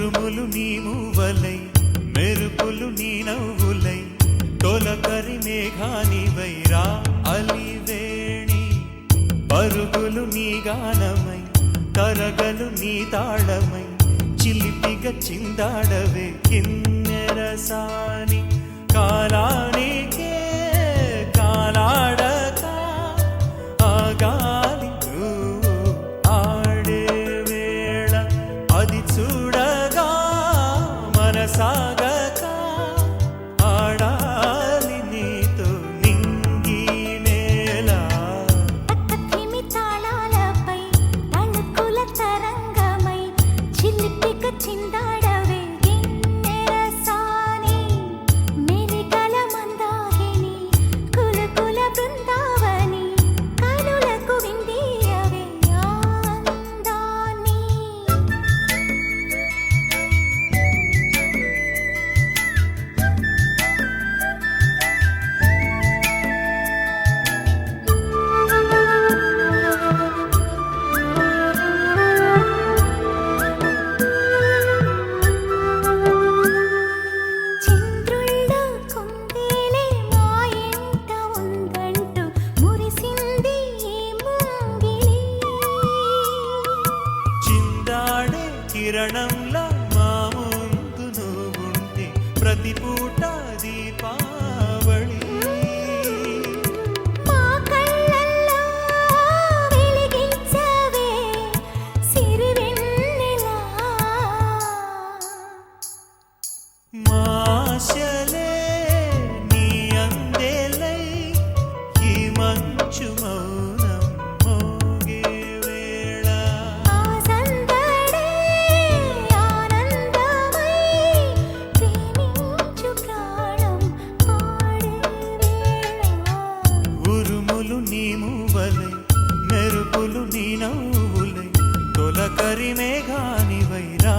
ఉరుములు నీ మూవలై మెరుపులు నీ నవ్వులై తొలకరి మేఘానివై రా అలివేణి పరుగులు నీ గానమై కరగలు నీ తాళమై చిలిపిగ చిందాడవే కిన్నెరసాని కాలానికే కాలాడక ఆగాలి ఆడే వేళ అది చూడగా మనసాగక ఆడాలి నీతో నింగి నేల తక్కతిమి తాళాలపై తళుకుల తరంగమై చిలిపిక చిందాడవే గిన్నెరసాని మెలికల మందాగిని కులకుల బృందావని కనులకు విందియవే ఆనందాన్ని చంద్రుళ్ళ కుందేలే మా ఇంట ఉందంటూ మురిసింది ఈ ముంగిలి చిందాడే కిరణంలా మా ముందు నువ్వుంటే ప్రతి పూట దీపావళి మా కళ్ళల్లో వెలిగించవే సిరివెన్నెలా మాశలే నీ అందేలై ఈ మంచు మౌనం మోగే వేళ ఆ సందడే ఆనందమై ప్రేమించు ప్రాణం ఆడే వేళ ఉరుములు నీ మూవలై మెరుపులు నీ నవ్వులై తొలకరి మేఘానివై రా